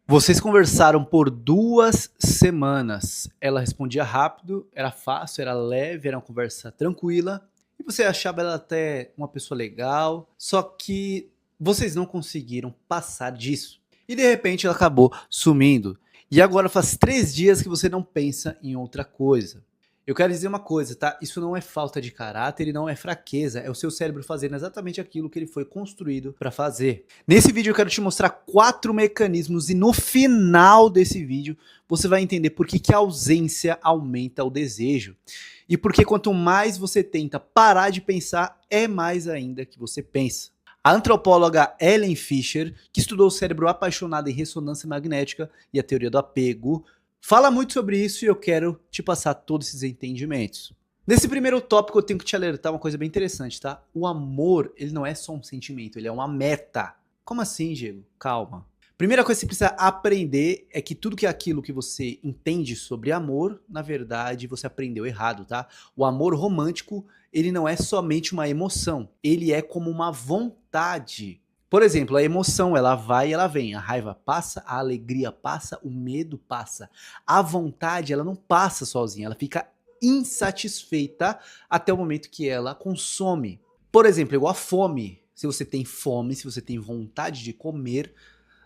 Vocês conversaram por 2 semanas. Ela respondia rápido, era fácil, era leve, era uma conversa tranquila. E você achava ela até uma pessoa legal, só que vocês não conseguiram passar disso. E de repente ela acabou sumindo. E agora faz 3 dias que você não pensa em outra coisa. Eu quero dizer uma coisa, tá? Isso não é falta de caráter e não é fraqueza, é o seu cérebro fazendo exatamente aquilo que ele foi construído para fazer. Nesse vídeo eu quero te mostrar 4 mecanismos e no final desse vídeo você vai entender por que a ausência aumenta o desejo. E porque quanto mais você tenta parar de pensar, é mais ainda que você pensa. A antropóloga Ellen Fisher, que estudou o cérebro apaixonado em ressonância magnética e a teoria do apego, fala muito sobre isso e eu quero te passar todos esses entendimentos. Nesse primeiro tópico eu tenho que te alertar uma coisa bem interessante, tá? O amor, ele não é só um sentimento, ele é uma meta. Como assim, Diego? Calma. Primeira coisa que você precisa aprender é que tudo que é aquilo que você entende sobre amor, na verdade, você aprendeu errado, tá? O amor romântico, ele não é somente uma emoção, ele é como uma vontade. Por exemplo, a emoção, ela vai e ela vem. A raiva passa, a alegria passa, o medo passa. A vontade, ela não passa sozinha, ela fica insatisfeita até o momento que ela consome. Por exemplo, igual a fome. Se você tem fome, se você tem vontade de comer,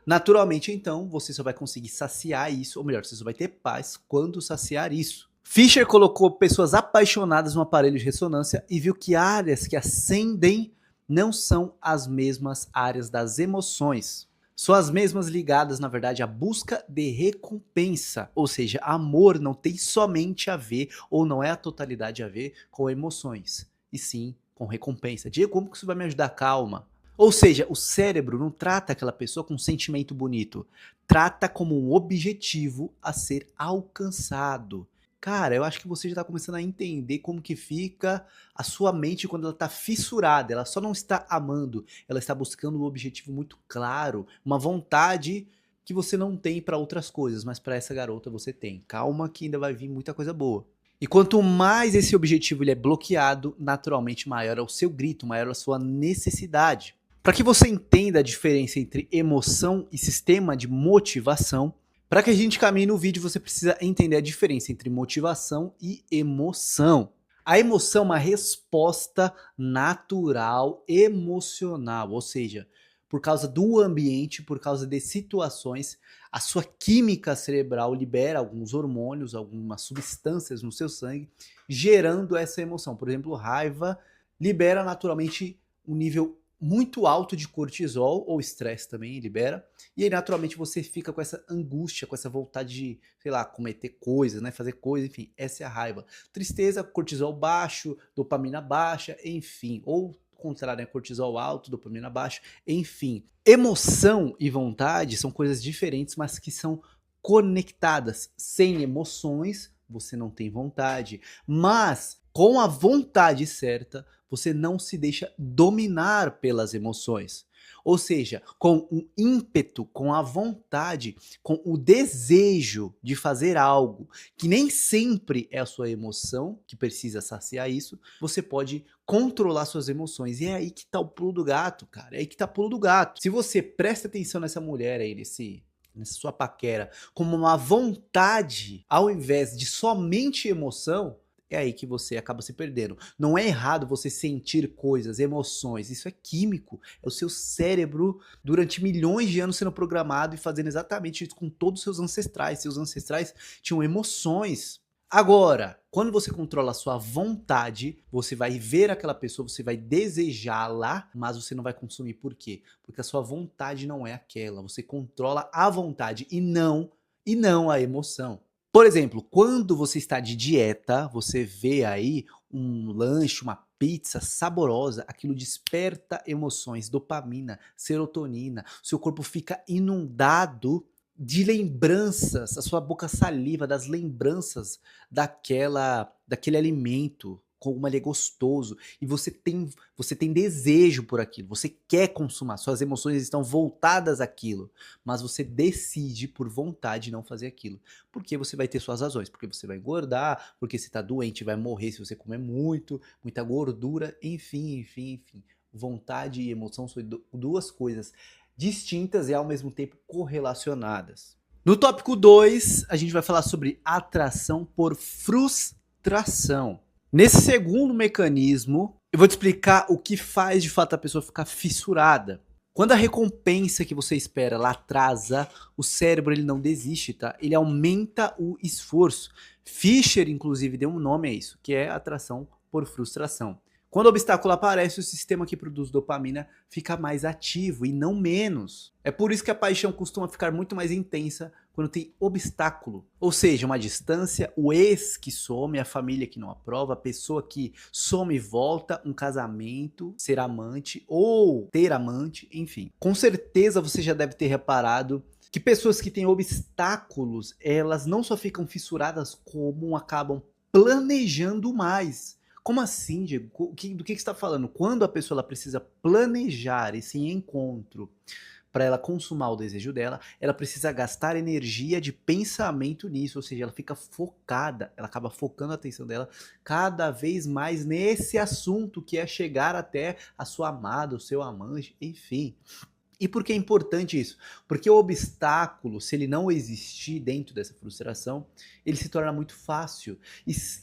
naturalmente, então, você só vai conseguir saciar isso, ou melhor, você só vai ter paz quando saciar isso. Fischer colocou pessoas apaixonadas no aparelho de ressonância e viu que áreas que acendem não são as mesmas áreas das emoções. São as mesmas ligadas, na verdade, à busca de recompensa. Ou seja, amor não tem somente a ver, ou não é a totalidade a ver, com emoções, e sim com recompensa. Diego, como que isso vai me ajudar? Calma. Ou seja, o cérebro não trata aquela pessoa com um sentimento bonito, trata como um objetivo a ser alcançado. Cara, eu acho que você já está começando a entender como que fica a sua mente quando ela está fissurada. Ela só não está amando, ela está buscando um objetivo muito claro, uma vontade que você não tem para outras coisas, mas para essa garota você tem. Calma que ainda vai vir muita coisa boa. E quanto mais esse objetivo ele é bloqueado, naturalmente maior é o seu grito, maior é a sua necessidade. Para que você entenda a diferença entre emoção e sistema de motivação, para que a gente caminhe no vídeo, você precisa entender a diferença entre motivação e emoção. A emoção é uma resposta natural emocional, ou seja, por causa do ambiente, por causa de situações, a sua química cerebral libera alguns hormônios, algumas substâncias no seu sangue, gerando essa emoção. Por exemplo, raiva libera naturalmente um nível muito alto de cortisol, ou estresse também libera, e aí naturalmente você fica com essa angústia, com essa vontade de, sei lá, cometer coisas, né, fazer coisas, enfim, essa é a raiva. Tristeza, cortisol baixo, dopamina baixa, enfim, ou contrário, né, cortisol alto, dopamina baixa, enfim. Emoção e vontade são coisas diferentes, mas que são conectadas. Sem emoções, você não tem vontade, mas com a vontade certa, você não se deixa dominar pelas emoções. Ou seja, com o ímpeto, com a vontade, com o desejo de fazer algo que nem sempre é a sua emoção que precisa saciar isso, você pode controlar suas emoções. E é aí que tá o pulo do gato, cara. É aí que tá o pulo do gato. Se você presta atenção nessa mulher aí, nessa sua paquera, como uma vontade, ao invés de somente emoção, é aí que você acaba se perdendo. Não é errado você sentir coisas, emoções, isso é químico, é o seu cérebro durante milhões de anos sendo programado e fazendo exatamente isso com todos os seus ancestrais. Seus ancestrais tinham emoções. Agora, quando você controla a sua vontade, você vai ver aquela pessoa, você vai desejá-la, mas você não vai consumir. Por quê? Porque a sua vontade não é aquela. Você controla a vontade e não a emoção. Por exemplo, quando você está de dieta, você vê aí um lanche, uma pizza saborosa, aquilo desperta emoções, dopamina, serotonina, seu corpo fica inundado de lembranças, a sua boca saliva das lembranças daquele alimento, como ele é gostoso, e você tem desejo por aquilo, você quer consumir, suas emoções estão voltadas àquilo, mas você decide por vontade não fazer aquilo. Porque você vai ter suas razões, porque você vai engordar, porque você está doente, vai morrer se você comer muita gordura, enfim. Vontade e emoção são duas coisas distintas e ao mesmo tempo correlacionadas. No tópico 2, a gente vai falar sobre atração por frustração. Nesse segundo mecanismo, eu vou te explicar o que faz de fato a pessoa ficar fissurada. Quando a recompensa que você espera ela atrasa, o cérebro ele não desiste, tá? Ele aumenta o esforço. Fisher, inclusive, deu um nome a isso, que é atração por frustração. Quando o obstáculo aparece, o sistema que produz dopamina fica mais ativo e não menos. É por isso que a paixão costuma ficar muito mais intensa quando tem obstáculo. Ou seja, uma distância, o ex que some, a família que não aprova, a pessoa que some e volta, um casamento, ser amante ou ter amante, enfim. Com certeza você já deve ter reparado que pessoas que têm obstáculos, elas não só ficam fissuradas, como acabam planejando mais. Como assim, Diego? Do que você está falando? Quando a pessoa ela precisa planejar esse encontro para ela consumar o desejo dela, ela precisa gastar energia de pensamento nisso, ou seja, ela fica focada, ela acaba focando a atenção dela cada vez mais nesse assunto que é chegar até a sua amada, o seu amante, enfim. E por que é importante isso? Porque o obstáculo, se ele não existir dentro dessa frustração, ele se torna muito fácil.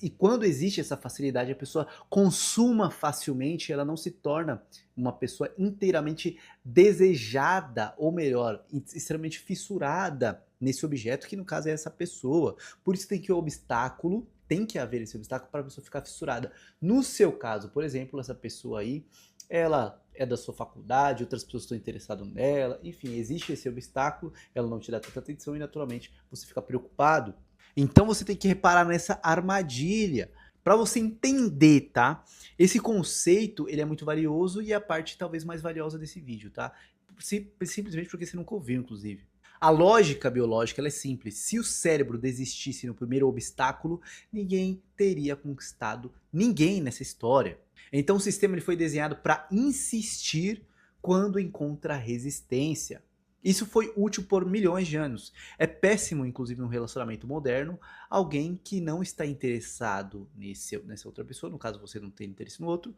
E quando existe essa facilidade, a pessoa consuma facilmente, ela não se torna uma pessoa inteiramente desejada, ou melhor, extremamente fissurada nesse objeto, que no caso é essa pessoa. Por isso tem que haver esse obstáculo para a pessoa ficar fissurada. No seu caso, por exemplo, essa pessoa aí, ela é da sua faculdade, outras pessoas estão interessadas nela, enfim, existe esse obstáculo, ela não te dá tanta atenção e naturalmente você fica preocupado. Então você tem que reparar nessa armadilha para você entender, tá? Esse conceito, ele é muito valioso e é a parte talvez mais valiosa desse vídeo, tá? Simplesmente porque você nunca ouviu, inclusive. A lógica biológica ela é simples. Se o cérebro desistisse no primeiro obstáculo, ninguém teria conquistado ninguém nessa história. Então o sistema ele foi desenhado para insistir quando encontra resistência. Isso foi útil por milhões de anos. É péssimo, inclusive, no relacionamento moderno, alguém que não está interessado nessa outra pessoa, no caso você não tem interesse no outro,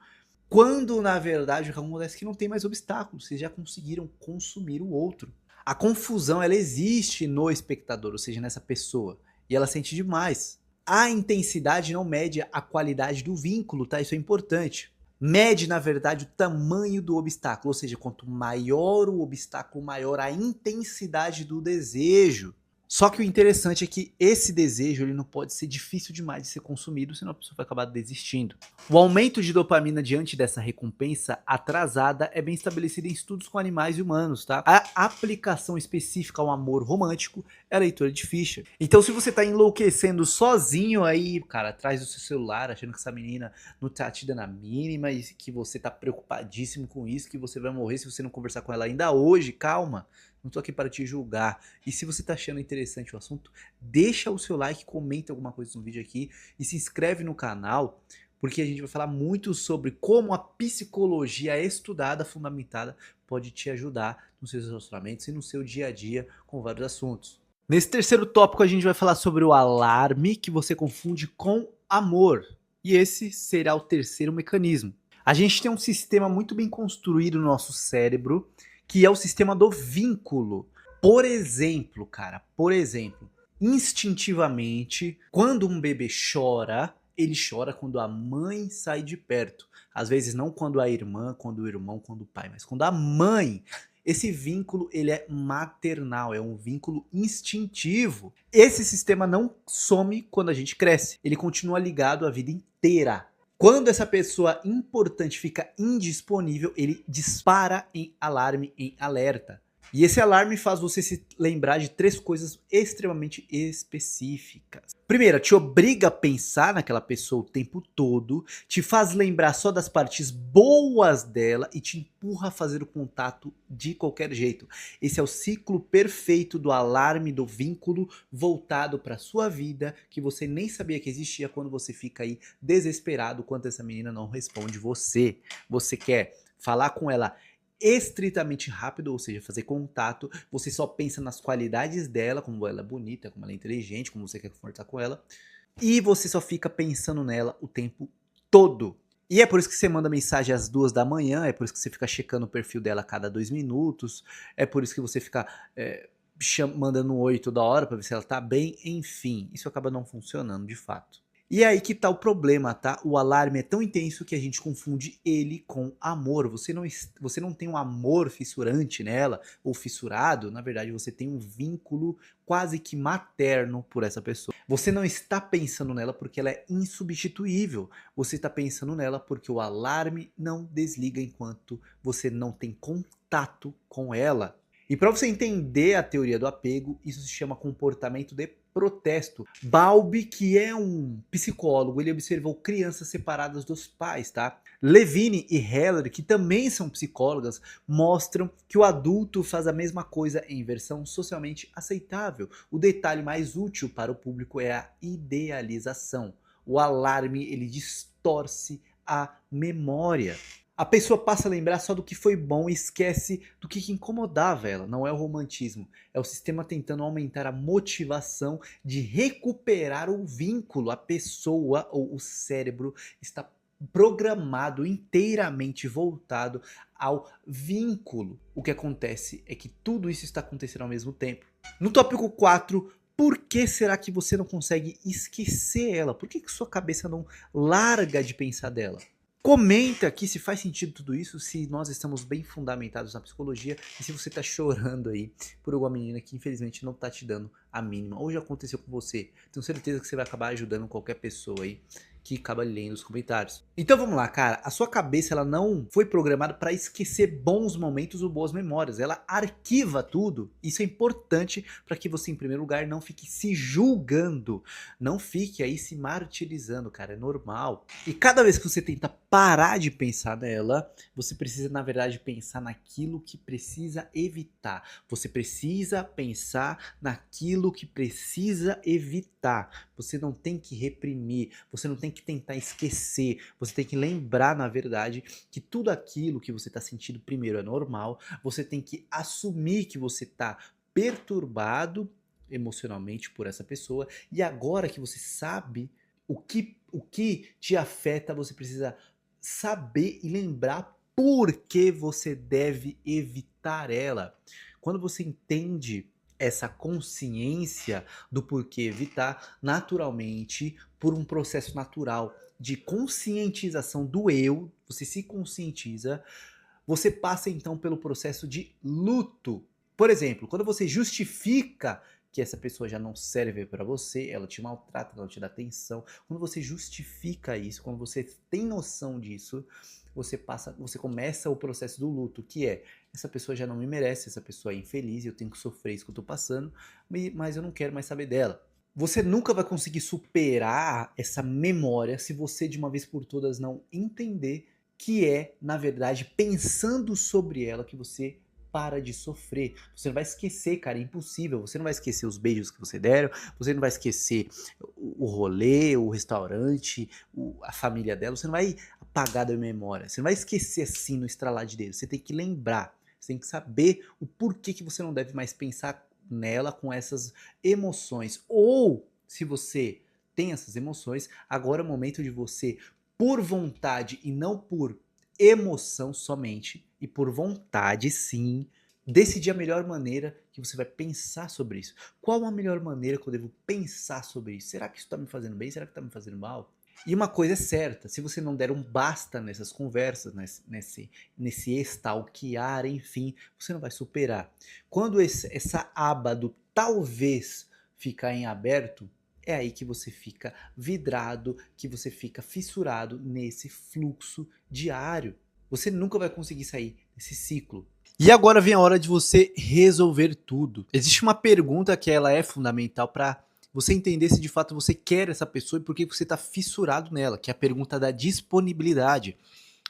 quando na verdade o que acontece é que não tem mais obstáculos, vocês já conseguiram consumir o outro. A confusão ela existe no espectador, ou seja, nessa pessoa, e ela sente demais. A intensidade não mede a qualidade do vínculo, tá? Isso é importante. Mede, na verdade, o tamanho do obstáculo, ou seja, quanto maior o obstáculo, maior a intensidade do desejo. Só que o interessante é que esse desejo ele não pode ser difícil demais de ser consumido, senão a pessoa vai acabar desistindo. O aumento de dopamina diante dessa recompensa atrasada é bem estabelecido em estudos com animais e humanos, tá? A aplicação específica ao amor romântico é a leitura de Fisher. Então se você tá enlouquecendo sozinho aí, cara, atrás do seu celular, achando que essa menina não tá te dando a mínima e que você tá preocupadíssimo com isso, que você vai morrer se você não conversar com ela ainda hoje, calma. Não tô aqui para te julgar. E se você tá achando interessante o assunto, deixa o seu like, comenta alguma coisa no vídeo aqui e se inscreve no canal, porque a gente vai falar muito sobre como a psicologia estudada, fundamentada, pode te ajudar nos seus relacionamentos e no seu dia a dia com vários assuntos. Nesse terceiro tópico a gente vai falar sobre o alarme que você confunde com amor. E esse será o terceiro mecanismo. A gente tem um sistema muito bem construído no nosso cérebro, que é o sistema do vínculo. Por exemplo, instintivamente, quando um bebê chora, ele chora quando a mãe sai de perto. Às vezes não quando a irmã, quando o irmão, quando o pai, mas quando a mãe. Esse vínculo ele é maternal, é um vínculo instintivo. Esse sistema não some quando a gente cresce, ele continua ligado a vida inteira. Quando essa pessoa importante fica indisponível, ele dispara em alarme, em alerta. E esse alarme faz você se lembrar de 3 coisas extremamente específicas. Primeiro, te obriga a pensar naquela pessoa o tempo todo, te faz lembrar só das partes boas dela e te empurra a fazer o contato de qualquer jeito. Esse é o ciclo perfeito do alarme, do vínculo voltado para sua vida, que você nem sabia que existia quando você fica aí desesperado quando essa menina não responde você. Você quer falar com ela estritamente rápido, ou seja, fazer contato, você só pensa nas qualidades dela, como ela é bonita, como ela é inteligente, como você quer conversar com ela, e você só fica pensando nela o tempo todo. E é por isso que você manda mensagem às 2 da manhã, é por isso que você fica checando o perfil dela a cada 2 minutos, é por isso que você fica mandando um oi toda hora pra ver se ela tá bem, enfim, isso acaba não funcionando de fato. E é aí que tá o problema, tá? O alarme é tão intenso que a gente confunde ele com amor. Você não tem um amor fissurante nela, ou fissurado, na verdade você tem um vínculo quase que materno por essa pessoa. Você não está pensando nela porque ela é insubstituível. Você está pensando nela porque o alarme não desliga enquanto você não tem contato com ela. E para você entender a teoria do apego, isso se chama comportamento de protesto. Bowlby, que é um psicólogo, ele observou crianças separadas dos pais, tá? Levine e Heller, que também são psicólogas, mostram que o adulto faz a mesma coisa em versão socialmente aceitável. O detalhe mais útil para o público é a idealização. O alarme, ele distorce a memória. A pessoa passa a lembrar só do que foi bom e esquece do que incomodava ela. Não é o romantismo, é o sistema tentando aumentar a motivação de recuperar o vínculo. A pessoa ou o cérebro está programado, inteiramente voltado ao vínculo. O que acontece é que tudo isso está acontecendo ao mesmo tempo. No tópico 4, por que será que você não consegue esquecer ela? Por que sua cabeça não larga de pensar dela? Comenta aqui se faz sentido tudo isso, se nós estamos bem fundamentados na psicologia e se você tá chorando aí por alguma menina que infelizmente não tá te dando a mínima, ou já aconteceu com você. Tenho certeza que você vai acabar ajudando qualquer pessoa aí que acaba lendo os comentários. Então vamos lá, cara, a sua cabeça ela não foi programada para esquecer bons momentos ou boas memórias, ela arquiva tudo. Isso é importante para que você, em primeiro lugar, não fique se julgando, não fique aí se martirizando, cara, é normal. E cada vez que você tenta parar de pensar nela, você precisa, na verdade, pensar naquilo que precisa evitar. Você precisa pensar naquilo que precisa evitar. Você não tem que reprimir, você não tem que tentar esquecer, você tem que lembrar, na verdade, que tudo aquilo que você está sentindo primeiro é normal, você tem que assumir que você está perturbado emocionalmente por essa pessoa, e agora que você sabe o que te afeta, você precisa saber e lembrar por que você deve evitar ela. Quando você entende essa consciência do porquê evitar, naturalmente, por um processo natural de conscientização do eu, você se conscientiza, você passa então pelo processo de luto. Por exemplo, quando você justifica que essa pessoa já não serve para você, ela te maltrata, ela não te dá atenção. Quando você justifica isso, quando você tem noção disso, você começa o processo do luto, que é essa pessoa já não me merece, essa pessoa é infeliz, eu tenho que sofrer isso que eu tô passando, mas eu não quero mais saber dela. Você nunca vai conseguir superar essa memória se você de uma vez por todas não entender que é, na verdade, pensando sobre ela que você para de sofrer. Você não vai esquecer, cara, é impossível. Você não vai esquecer os beijos que você deram, você não vai esquecer o rolê, o restaurante, a família dela, você não vai apagar da memória, você não vai esquecer assim no estralar de dedo, você tem que lembrar, você tem que saber o porquê que você não deve mais pensar nela com essas emoções. Ou, se você tem essas emoções, agora é o momento de você, por vontade e não por emoção somente, e por vontade sim, decidir a melhor maneira que você vai pensar sobre isso. Qual a melhor maneira que eu devo pensar sobre isso? Será que isso está me fazendo bem? Será que está me fazendo mal? E uma coisa é certa, se você não der um basta nessas conversas, nesse stalkear, enfim, você não vai superar. Quando essa aba do talvez ficar em aberto, é aí que você fica vidrado, que você fica fissurado nesse fluxo diário. Você nunca vai conseguir sair desse ciclo. E agora vem a hora de você resolver tudo. Existe uma pergunta que ela é fundamental para você entender se de fato você quer essa pessoa e por que você está fissurado nela, que é a pergunta da disponibilidade.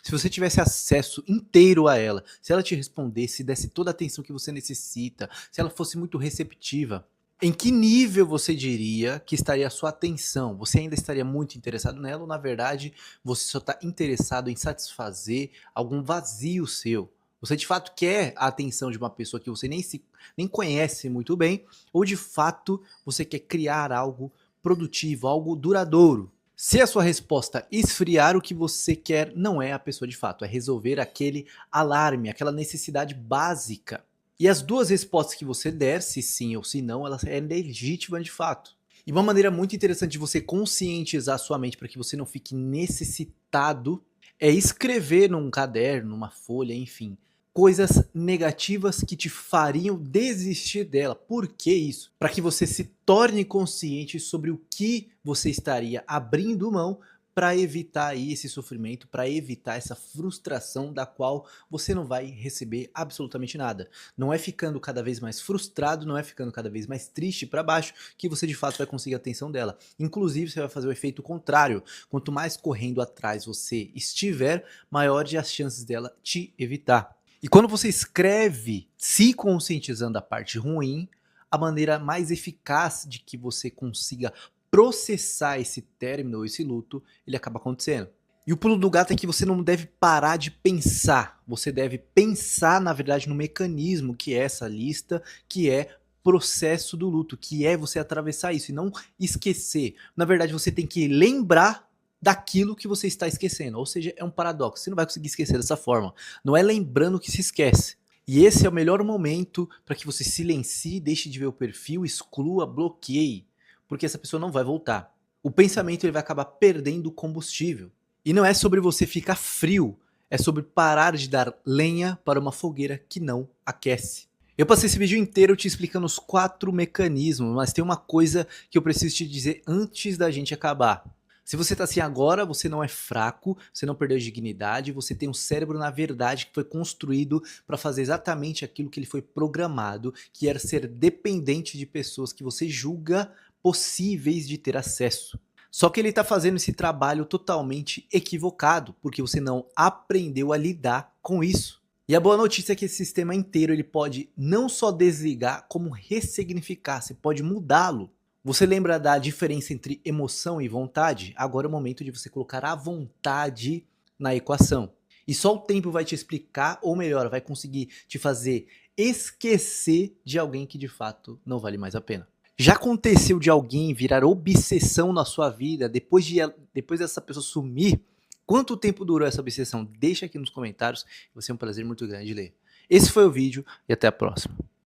Se você tivesse acesso inteiro a ela, se ela te respondesse, desse toda a atenção que você necessita, se ela fosse muito receptiva, em que nível você diria que estaria a sua atenção? Você ainda estaria muito interessado nela ou, na verdade, você só está interessado em satisfazer algum vazio seu? Você de fato quer a atenção de uma pessoa que você nem conhece muito bem, ou de fato você quer criar algo produtivo, algo duradouro? Se a sua resposta esfriar, o que você quer não é a pessoa de fato, é resolver aquele alarme, aquela necessidade básica. E as duas respostas que você der, se sim ou se não, elas é legítima de fato. E uma maneira muito interessante de você conscientizar a sua mente para que você não fique necessitado é escrever num caderno, numa folha, enfim, coisas negativas que te fariam desistir dela. Por que isso? Para que você se torne consciente sobre o que você estaria abrindo mão para evitar aí esse sofrimento, para evitar essa frustração da qual você não vai receber absolutamente nada. Não é ficando cada vez mais frustrado, não é ficando cada vez mais triste para baixo que você de fato vai conseguir a atenção dela. Inclusive, você vai fazer o efeito contrário. Quanto mais correndo atrás você estiver, maiores as chances dela te evitar. E quando você escreve se conscientizando da parte ruim, a maneira mais eficaz de que você consiga processar esse término ou esse luto, ele acaba acontecendo. E o pulo do gato é que você não deve parar de pensar. Você deve pensar, na verdade, no mecanismo que é essa lista, que é processo do luto, que é você atravessar isso e não esquecer. Na verdade, você tem que lembrar daquilo que você está esquecendo. Ou seja, é um paradoxo. Você não vai conseguir esquecer dessa forma. Não é lembrando que se esquece. E esse é o melhor momento para que você silencie, deixe de ver o perfil, exclua, bloqueie, porque essa pessoa não vai voltar. O pensamento ele vai acabar perdendo combustível. E não é sobre você ficar frio, é sobre parar de dar lenha para uma fogueira que não aquece. Eu passei esse vídeo inteiro te explicando os 4 mecanismos, mas tem uma coisa que eu preciso te dizer antes da gente acabar. Se você tá assim agora, você não é fraco, você não perdeu a dignidade, você tem um cérebro, na verdade, que foi construído para fazer exatamente aquilo que ele foi programado, que era ser dependente de pessoas que você julga possíveis de ter acesso. Só que ele tá fazendo esse trabalho totalmente equivocado, porque você não aprendeu a lidar com isso. E a boa notícia é que esse sistema inteiro ele pode não só desligar, como ressignificar, você pode mudá-lo. Você lembra da diferença entre emoção e vontade? Agora é o momento de você colocar a vontade na equação. E só o tempo vai te explicar, ou melhor, vai conseguir te fazer esquecer de alguém que de fato não vale mais a pena. Já aconteceu de alguém virar obsessão na sua vida depois dessa pessoa sumir? Quanto tempo durou essa obsessão? Deixa aqui nos comentários, vai ser um prazer muito grande ler. Esse foi o vídeo e até a próxima.